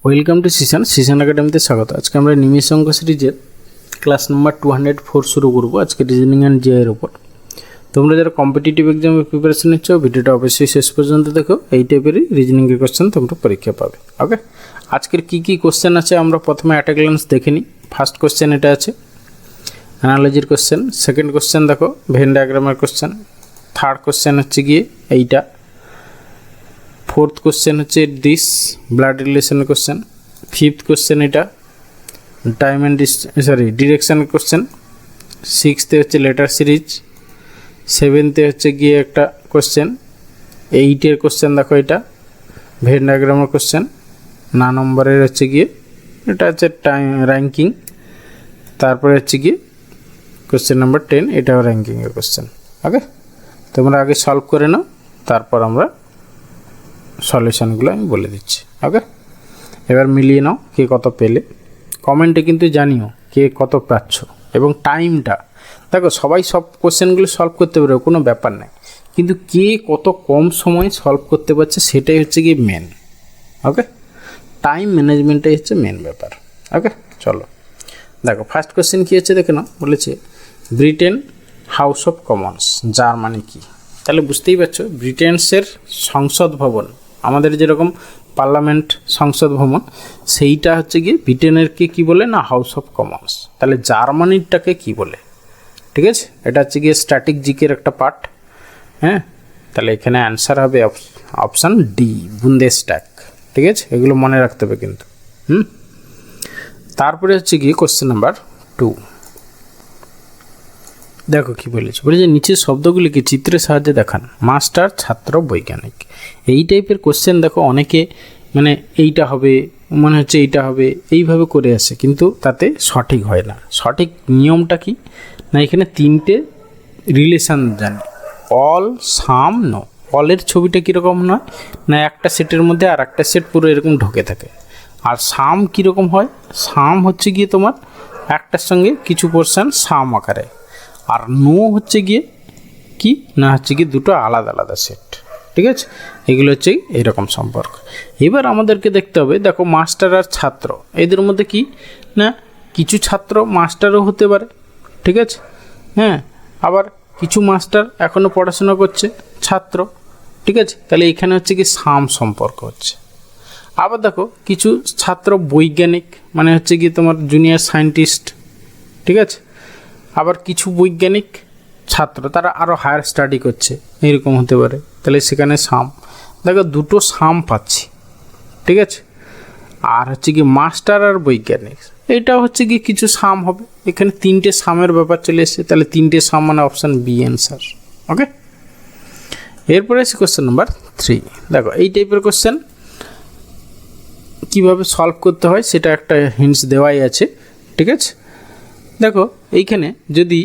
Welcome to season একাডেমিতে স্বাগত। আজকে আমরা নিমেষ অঙ্ক সিরিজের ক্লাস নাম্বার 204 শুরু করব আজকে রিজনিং অ্যান্ড জিআই এর উপর। তোমরা যারা কম্পিটিটিভ এক্সামের প্রিপারেশন নিচ্ছ ভিডিওটা অবশ্যই শেষ পর্যন্ত দেখো, এই টাইপেরই রিজনিংয়ের কোশ্চেন তোমরা পরীক্ষা পাবে। ওকে, আজকের কি কি কোশ্চেন আছে আমরা প্রথমে অ্যাট এ গ্ল্যান্স দেখে নিই। ফার্স্ট কোশ্চেন এটা আছে অ্যানালজির কোশ্চেন, সেকেন্ড কোশ্চেন দেখো ভেন ডায়াগ্রামের কোশ্চেন, থার্ড কোশ্চেন হচ্ছে গিয়ে এইটা, ফোর্থ কোশ্চেন হচ্ছে দিস ব্লাড রিলেশনের কোশ্চেন, ফিফথ কোশ্চেন এটা টাইম অ্যান্ড ডিরেকশানের কোশ্চেন, সিক্সথে হচ্ছে লেটার সিরিজ, সেভেন্থে হচ্ছে গিয়ে একটা কোশ্চেন, এইটের কোশ্চেন দেখো এটা ভেন ডায়াগ্রামের কোশ্চেন, 9 নম্বরের হচ্ছে গিয়ে এটা হচ্ছে টাইম র্যাঙ্কিং, তারপরে হচ্ছে গিয়ে কোশ্চেন নাম্বার 10 এটাও র্যাঙ্কিংয়ের কোশ্চেন। ওকে, তোমরা আগে সলভ করে নাও, তারপর আমরা সলিউশনগুলো আমি বলে দিচ্ছি। ওকে, এবার মিলিয়ে নাও কে কত পেলে, কমেন্টে কিন্তু জানিও কে কত পাচ্ছ এবং টাইমটা। দেখো সবাই সব কোশ্চেনগুলো সলভ করতে পারবে, কোনো ব্যাপার নেই, কিন্তু কে কত কম সময়ে সলভ করতে পারছে সেটাই হচ্ছে কি মেন। ওকে, টাইম ম্যানেজমেন্টটাই হচ্ছে মেন ব্যাপার। ওকে, চলো দেখো ফার্স্ট কোশ্চেন কী হচ্ছে দেখে নাও। বলেছে ব্রিটেন হাউস অফ কমন্স, যার মানে কি? তাহলে বুঝতেই পারছো ব্রিটেন্সের সংসদ ভবন, আমাদের যেরকম পার্লামেন্ট সংসদ ভবন, সেইটা হচ্ছে গিয়ে ব্রিটেনেরকে কী বলে না হাউস অফ কমন্স। তাহলে জার্মানিটাকে কী বলে? ঠিক আছে, এটা হচ্ছে গিয়ে স্ট্যাটিক জিকের একটা পার্ট। হ্যাঁ, তাহলে এখানে অ্যান্সার হবে অপশান ডি বুন্দেসট্যাগ। ঠিক আছে, এগুলো মনে রাখতে হবে কিন্তু। তারপরে হচ্ছে গিয়ে কোশ্চেন নাম্বার 2 দেখো কি বলেছে। বলেছে নিচের শব্দগুলিকে চিত্রের সাহায্যে দেখান। মাস্টার, ছাত্র, বৈজ্ঞানিক। এই টাইপের কোশ্চেন দেখো অনেকে মানে এইটা হবে মনে হচ্ছে এইটা হবে এইভাবে করে আসে, কিন্তু তাতে সঠিক হয় না। সঠিক নিয়মটা কি না, এখানে 3টে রিলেশান জানি, অল, সাম, নো। অলের ছবিটা কীরকম নয় না, একটা সেটের মধ্যে আর একটা সেট পুরো এরকম ঢোকে থাকে। আর সাম কীরকম হয়, সাম হচ্ছে গিয়ে তোমার একটার সঙ্গে কিছু পোর্শন সাম আকারে, আর নো হচ্ছে গিয়ে কি না হচ্ছে গিয়ে দুটো আলাদা আলাদা সেট। ঠিক আছে, এগুলো হচ্ছে এরকম সম্পর্ক। এবার আমাদেরকে দেখতে হবে দেখো মাস্টার আর ছাত্র, এদের মধ্যে কি না কিছু ছাত্র মাস্টারও হতে পারে। ঠিক আছে, হ্যাঁ, আবার কিছু মাস্টার এখনও পড়াশোনা করছে ছাত্র। ঠিক আছে, তাহলে এখানে হচ্ছে কি সাম সম্পর্ক হচ্ছে। আবার দেখো কিছু ছাত্র বৈজ্ঞানিক, মানে হচ্ছে কি তোমার জুনিয়র সায়েন্টিস্ট। ঠিক আছে, আবার কিছু বৈজ্ঞানিক ছাত্র তারা আরও হায়ার স্টাডি করছে, এরকম হতে পারে। তাহলে সেখানে সাম, দেখো দুটো সাম পাচ্ছি। ঠিক আছে, আর হচ্ছে কি মাস্টার আর বৈজ্ঞানিক, এটা হচ্ছে কি কিছু সাম হবে। এখানে 3টে সামের ব্যাপার চলে এসছে, তাহলে 3টে সাম মানে অপশান বি অ্যান্সার। ওকে, এরপরে আছে কোশ্চেন নাম্বার 3। দেখো এই টাইপের কোশ্চেন কীভাবে সলভ করতে হয় সেটা একটা হিন্টস দেওয়াই আছে। ঠিক আছে, দেখো এইখানে যদি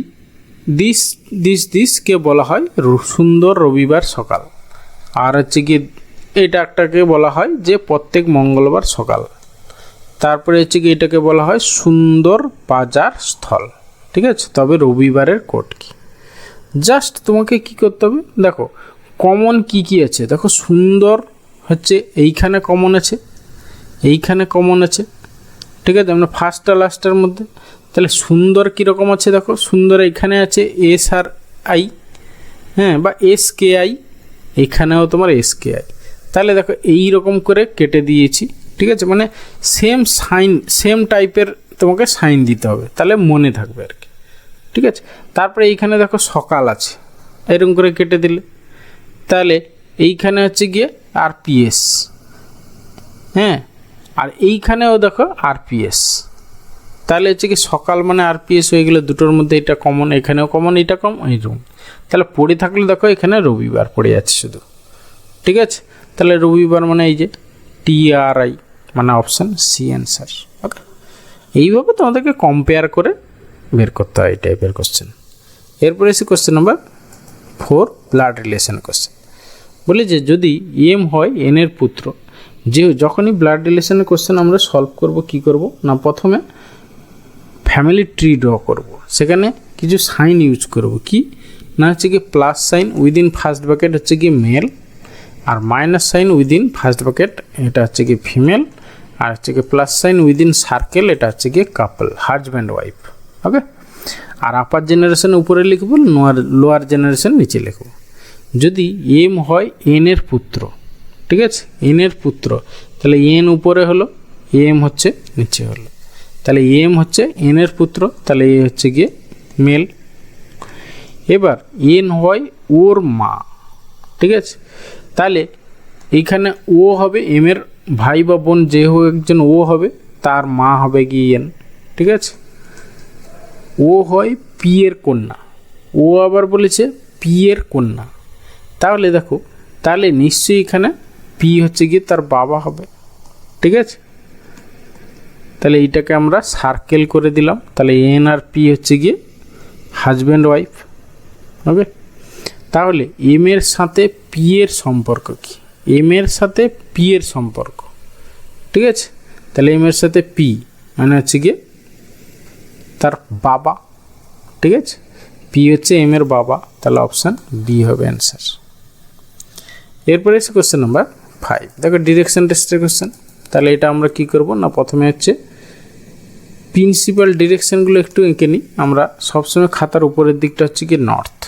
দিসকে বলা হয় সুন্দর রবিবার সকাল, আর হচ্ছে কি এটা একটাকে বলা হয় যে প্রত্যেক মঙ্গলবার সকাল, তারপরে হচ্ছে কি এটাকে বলা হয় সুন্দর বাজার স্থল। ঠিক আছে, তবে রবিবারের কোড কি? জাস্ট তোমাকে কি করতে হবে, দেখো কমন কি কি আছে। দেখো সুন্দর হচ্ছে এইখানে কমন আছে, এইখানে কমন আছে। ঠিক আছে, আমরা ফার্স্ট আর লাস্টের মধ্যে, তাহলে সুন্দর কীরকম আছে দেখো, সুন্দর এখানে আছে এস আর আই, হ্যাঁ, বা এস কে আই, এখানেও তোমার এস কে আই। তাহলে দেখো এই রকম করে কেটে দিয়েছি। ঠিক আছে, মানে সেম সাইন সেম টাইপের তোমাকে সাইন দিতে হবে, তাহলে মনে থাকবে আর কি। ঠিক আছে, তারপরে এইখানে দেখো সকাল আছে, এরকম করে কেটে দিলে তাহলে এইখানে হচ্ছে গিয়ে আরপিএস, হ্যাঁ, আর এইখানেও দেখো আরপিএস, তাহলে হচ্ছে কি সকাল মানে আরপিএস হয়ে গেলে দুটোর মধ্যে এটা কমন, এখানেও কমন, এটা কম, এইরকম। তাহলে পড়ে থাকলে দেখো এখানে রবিবার পড়ে যাচ্ছে শুধু। ঠিক আছে, তাহলে রবিবার মানে এই যে টিআরআই মানে অপশান সি অ্যান্সার। ওকে, এইভাবে তোমাদেরকে কম্পেয়ার করে বের করতে হয় এই টাইপের কোশ্চেন। এরপরে এসে question number 4 blood relation question. বলি যে যদি এম হয় এন এর পুত্র, যে যখনই ব্লাড রিলেশনের কোশ্চেন আমরা সলভ করব কি করব না, প্রথমে ফ্যামিলি ট্রি ড্র করব, সেখানে কিছু সাইন ইউজ করব কি না হচ্ছে কি plus sign within first bracket হচ্ছে কি মেল, আর minus sign within first bracket এটা হচ্ছে কি ফিমেল, আর হচ্ছে গিয়ে প্লাস সাইন উইদিন সার্কেল, এটা হচ্ছে গিয়ে কাপল, হাজব্যান্ড ওয়াইফ। ওকে, আর আপার জেনারেশন উপরে লিখব, লোয়ার জেনারেশন নিচে লিখব। যদি এম হয় এন এর পুত্র, ঠিক আছে, এন এর পুত্র, তাহলে এন উপরে হলো, এম হচ্ছে নিচে হলো, তাহলে এম হচ্ছে এন এর পুত্র, তাহলে এ হচ্ছে গিয়ে মেল। এবার এন হয় ওর মা, ঠিক আছে, তাহলে এইখানে ও হবে এম এর ভাই বা বোন, যে হোক একজন ও হবে, তার মা হবে গিয়ে এন, ঠিক আছে। ও হয় পি এর কন্যা, ও আবার বলেছে পি এর কন্যা, তাহলে দেখো, তাহলে নিশ্চয়ই এখানে পি হচ্ছে গিয়ে তার বাবা হবে, ঠিক আছে। তাহলে এইটাকে আমরা সার্কেল করে দিলাম, তাহলে এন আর পি হচ্ছে গিয়ে হাজব্যান্ড ওয়াইফ। ওকে, তাহলে এম এর সাথে পি এর সম্পর্ক কি? এম এর সাথে পি এর সম্পর্ক, ঠিক আছে, তাহলে এম এর সাথে পি মানে হচ্ছে গিয়ে তার বাবা, ঠিক আছে, পি হচ্ছে এম এর বাবা, তাহলে অপশান বি হবে অ্যান্সার। এরপরে এসে কোশ্চেন নাম্বার 5, দেখো ডিরেকশন টেস্টের কোশ্চেন। তাহলে এটা আমরা কি করব না, প্রথমে হচ্ছে প্রিন্সিপাল ডিরেকশনগুলো একটু এঁকে নিই। আমরা সবসময় খাতার উপরের দিকটা হচ্ছে কি নর্থ,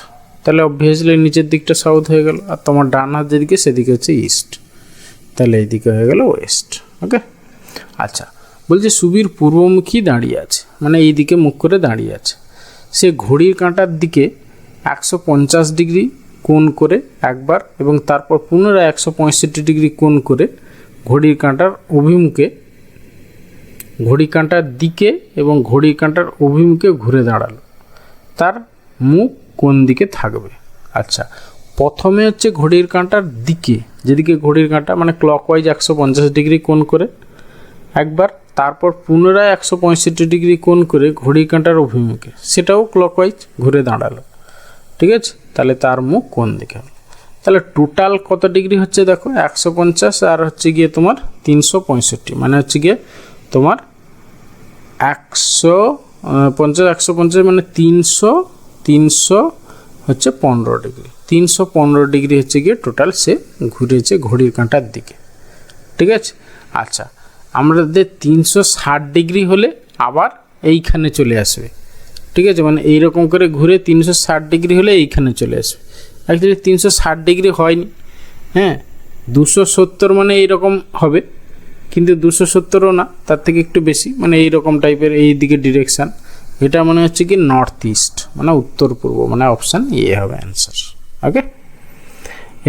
তাহলে অবভিয়াসলি নিচের দিকটা সাউথ হয়ে গেল, আর তোমার ডান হাত যেদিকে সেদিকে হচ্ছে ইস্ট, তাহলে এইদিকে হয়ে গেল ওয়েস্ট। ওকে, আচ্ছা, বলছে সুবীর পূর্বমুখী দাঁড়িয়ে আছে, মানে এই দিকে মুখ করে দাঁড়িয়ে আছে। সে ঘড়ির কাঁটার দিকে 150 ডিগ্রি কোণ করে একবার এবং তারপর পুনরায় 165 ডিগ্রি কোণ করে ঘড়ির কাঁটার অভিমুখে, ঘড়ি কাঁটার দিকে এবং ঘড়ির কাঁটার অভিমুখে ঘুরে দাঁড়ালো। তার মুখ কোন দিকে থাকবে? আচ্ছা, প্রথমে হচ্ছে ঘড়ির কাঁটার দিকে, যেদিকে ঘড়ির কাঁটা মানে ক্লকওয়াইজ 150 ডিগ্রি কোণ করে একবার, তারপর পুনরায় 165 ডিগ্রি কোণ করে ঘড়ির কাঁটার অভিমুখে, সেটাও ক্লকওয়াইজ ঘুরে দাঁড়ালো, ঠিক আছে। তাহলে তার মুখ কোন দিকে হবে? তাহলে টোটাল কত ডিগ্রি হচ্ছে দেখো, 150 আর হচ্ছে গিয়ে তোমার 365, মানে হচ্ছে গিয়ে তোমার 150 মানে 300 হচ্ছে 15 ডিগ্রি, 315 ডিগ্রি হচ্ছে গিয়ে টোটাল সে ঘুরেছে ঘড়ির কাঁটার দিকে, ঠিক আছে। আচ্ছা, আমাদের 360 ডিগ্রি হলে আবার এইখানে চলে আসবে, ঠিক আছে, মানে এইরকম করে ঘুরে 360 ডিগ্রি হলে এইখানে চলে আসবে। অ্যাকচুয়ালি 360 ডিগ্রি হয়নি, হ্যাঁ, 270 মানে এইরকম হবে, কিন্তু 270ও না, তার থেকে একটু বেশি, মানে এইরকম টাইপের এই দিকে ডিরেকশান, এটা মনে হচ্ছে কি নর্থ ইস্ট, মানে উত্তর পূর্ব, মানে অপশান এ হবে অ্যান্সার। ওকে,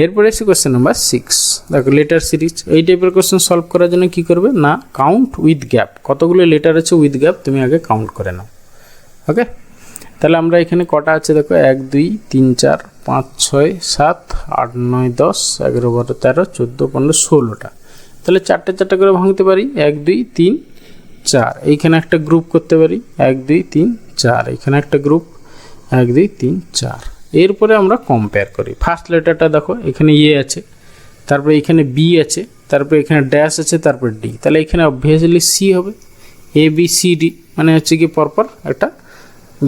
এরপরে এসে কোয়েশ্চেন নাম্বার 6, দেখো লেটার সিরিজ। এই টাইপের কোয়েশ্চেন সলভ করার জন্য কি করবে না, কাউন্ট উইথ গ্যাপ, কতগুলো লেটার আছে উইথ গ্যাপ তুমি আগে কাউন্ট করে নাও। ওকে, তাহলে আমরা এখানে কটা আছে দেখো, 1 2 3 4 5 6 7 8 9 10 11 12 13 14 15 16টা, তাহলে চারটে চারটে করে ভাঙতে পারি, 1 2 3 4, এইখানে একটা গ্রুপ করতে পারি, 1 2 3 4, এইখানে একটা গ্রুপ 1 2 3 4। এরপরে আমরা কম্পেয়ার করি। ফার্স্ট লেটারটা দেখো, এখানে এ আছে, তারপরে এখানে বি আছে, তারপরে এখানে ড্যাশ আছে, তারপর ডি, তাহলে এখানে অবভিয়াসলি সি হবে, এ বি সি ডি, মানে হচ্ছে কি পরপর একটা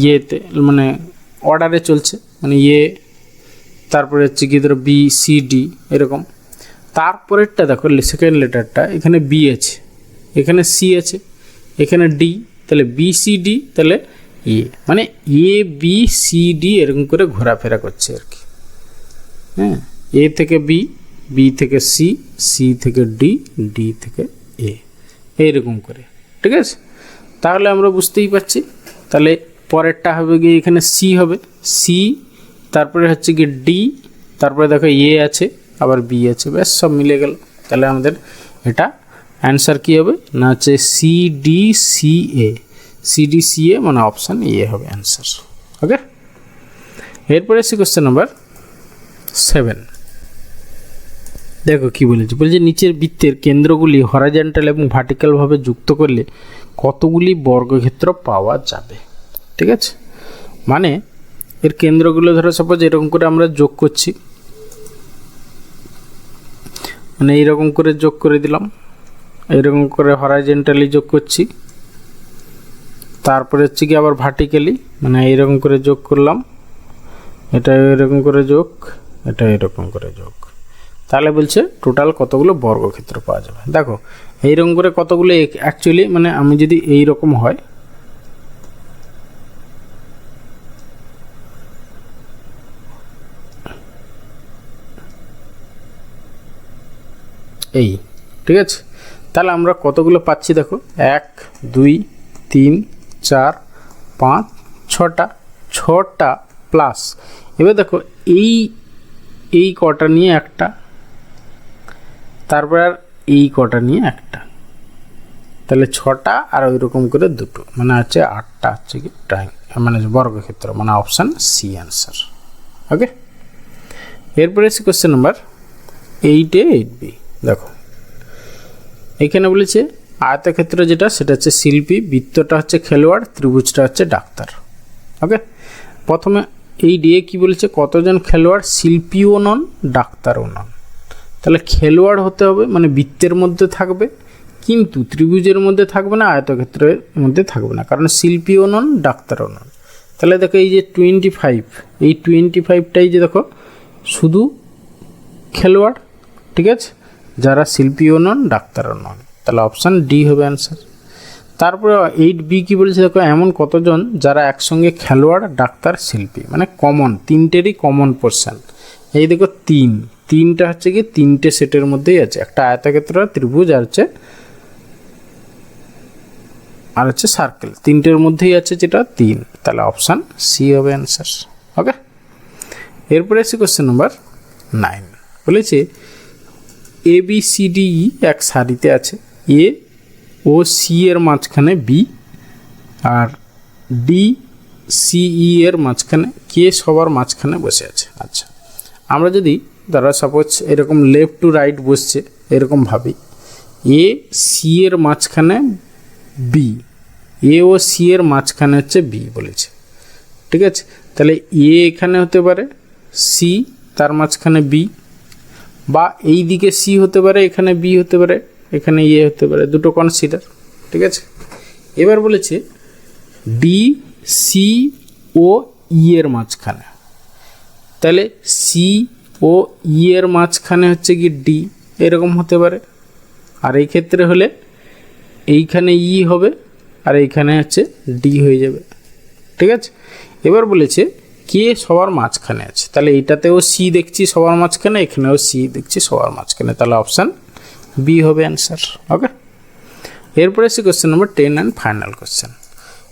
ইয়েতে মানে অর্ডারে চলছে, মানে এ, তারপরে হচ্ছে কি ধরো বি সি ডি এরকম। তারপরেরটা দেখো সেকেন্ড লেটারটা, এখানে বি আছে, এখানে সি আছে, এখানে ডি, তাহলে বি সি ডি, তাহলে এ, মানে এ বি সি ডি এরকম করে ঘোরাফেরা করছে আর কি, হ্যাঁ, এ থেকে বি, বি থেকে সি, সি থেকে ডি, ডি থেকে এ, এইরকম করে, ঠিক আছে। তাহলে আমরা বুঝতেই পারছি, তাহলে পরেরটা হবে গিয়ে এখানে সি হবে, সি, তারপরে হচ্ছে গিয়ে ডি, তারপরে দেখো এ আছে, আবার বি আছে, ব্যাস সব মিলে গেল। তাহলে আমাদের এটা অ্যান্সার কী হবে না, হচ্ছে সি ডি সি এ, সি ডি সি এ, মানে অপশান এ হবে অ্যান্সার। ওকে, এরপরে এসে কোশ্চেন নাম্বার 7, দেখো কি বলেছে, বলছে নিচের বৃত্তের কেন্দ্রগুলি হরাইজন্টাল এবং ভার্টিক্যালভাবে যুক্ত করলে কতগুলি বর্গক্ষেত্র পাওয়া যাবে, ঠিক আছে। মানে এর কেন্দ্রগুলো ধরো সাপোজ এরকম করে আমরা যোগ করছি, মানে এইরকম করে যোগ করে দিলাম, এইরকম করে হরাইজন্টালি যোগ করছি, তারপরে হচ্ছে কি আবার ভার্টিক্যালি, মানে এইরকম করে যোগ করলাম, এটা এরকম করে যোগ, এটা এরকম করে যোগ, তাহলে বলছে টোটাল কতগুলো বর্গক্ষেত্র পাওয়া যাবে। দেখো এইরকম করে কতগুলো অ্যাকচুয়ালি মানে আমি যদি এই রকম হয়, এই ঠিক আছে, তাহলে আমরা কতগুলো পাচ্ছি দেখো 1 2 3 4 5 6টা প্লাস এবার দেখো এই কটা নিয়ে একটা, তারপর আর এই কটা নিয়ে একটা, তাহলে 6টা আর ওই রকম করে দুটো, মানে আছে 8টা হচ্ছে কি মানে বর্গক্ষেত্র, মানে অপশান সি অ্যান্সার। ওকে, এরপরে আছে কোশ্চেন নাম্বার 8A 8B। দেখো এখানে বলেছে আয়তক্ষেত্র যেটা সেটা হচ্ছে শিল্পী, বৃত্তটা হচ্ছে খেলোয়াড়, ত্রিভুজটা হচ্ছে ডাক্তার। ওকে, প্রথমে এই ডিএ কি বলেছে, কতজন খেলোয়াড় শিল্পীও নন ডাক্তারও নন। তাহলে খেলোয়াড় হতে হবে মানে বৃত্তের মধ্যে থাকবে, কিন্তু ত্রিভুজের মধ্যে থাকবে না, আয়তক্ষেত্রের মধ্যে থাকবে না, কারণ শিল্পীও নন ডাক্তারও নন। তাহলে দেখো এই যে 25, এই 25টাই যে দেখো শুধু খেলোয়াড়, ঠিক আছে, যারা শিল্পীও নন ডাক্তারও নন, তাহলে অপশান ডি হবে অ্যান্সার। তারপরে 8B কি বলেছে, দেখো এমন কতজন যারা একসঙ্গে খেলোয়াড় ডাক্তার শিল্পী, মানে কমন, তিনটেরই কমন পোর্শন। এই দেখো তিনটা হচ্ছে কি তিনটে সেটের মধ্যেই আছে, একটা আয়তক্ষেত্র, ত্রিভুজ আর হচ্ছে সার্কেল, তিনটের মধ্যেই আছে যেটা 3, তাহলে অপশান সি হবে অ্যান্সার। ওকে, এরপরে আছে কোশ্চেন নাম্বার 9। বলেছে ABCDE এক সারিতে আছে, এ ও সি এর মাঝখানে বি, আর DCE এর মাঝখানে কে সবার মাঝখানে বসে আছে। আচ্ছা, আমরা যদি ধরো সাপোজ এরকম লেফট টু রাইট বসছে, এরকম ভাবি এ সি এর মাঝখানে বি, এ ও সি এর মাঝখানে হচ্ছে বি বলেছে, ঠিক আছে, তাহলে এ এখানে হতে পারে, সি তার মাঝখানে বি, বা এই দিকে সি হতে পারে, এখানে বি হতে পারে, এখানে এ হতে পারে, দুটো কনসিডার, ঠিক আছে। এবার বলেছে ডি সি ও ই এর মাঝখানে, তাহলে সি ও ই এর মাঝখানে হচ্ছে কি ডি, এরকম হতে পারে, আর এই ক্ষেত্রে হলে এইখানে ই হবে আর এইখানে হচ্ছে ডি হয়ে যাবে, ঠিক আছে। এবার বলেছে কে সবার মাঝখানে আছে, তাহলে এইটাতেও সি দেখছি সবার মাঝখানে, এখানেও সি দেখছি সবার মাঝখানে, তাহলে অপশান বি হবে অ্যান্সার। ওকে, এরপরে আছে question number 10 and final question.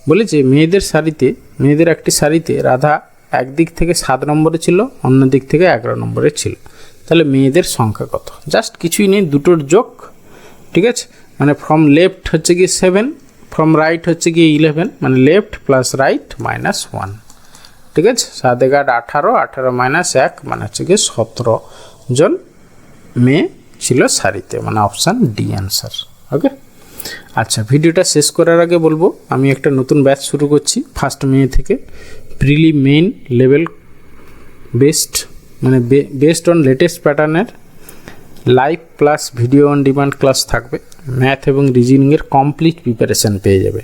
বলেছে মেয়েদের একটি সারিতে রাধা একদিক থেকে 7 নম্বরে ছিল, অন্য দিক থেকে 11 নম্বরে ছিল, তাহলে মেয়েদের সংখ্যা কত? জাস্ট কিছুই নেই, দুটোর যোগ, ঠিক আছে, মানে ফ্রম লেফট হচ্ছে কি 7, ফ্রম রাইট হচ্ছে কি 11, মানে লেফট প্লাস রাইট মাইনাস 1, ঠিক আছে, 7 × 8 18, 18 - 1 মানে হচ্ছে কি 17 জন মেয়ে ছিল সারিতে, মানে অপশান ডি অ্যান্সার। ওকে, আচ্ছা, ভিডিওটা শেষ করার আগে বলবো আমি একটা নতুন ব্যাচ শুরু করছি 1 মে থেকে, prelim main level based on latest প্যাটার্নের live plus video on demand class থাকবে, ম্যাথ এবং রিজনিংয়ের কমপ্লিট প্রিপারেশান পেয়ে যাবে,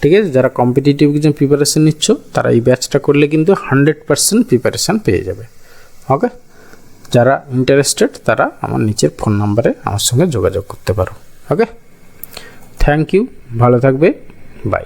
ঠিক আছে। যারা কম্পিটিটিভ এক্সাম প্রিপারেশান নিচ্ছ তারা এই ব্যাচটা করলে কিন্তু 100% প্রিপারেশান পেয়ে যাবে। ওকে, যারা ইন্টারেস্টেড তারা আমার নিচের ফোন নাম্বারে আমার সঙ্গে যোগাযোগ করতে পারো। ওকে, থ্যাংক ইউ, ভালো থাকবে, বাই।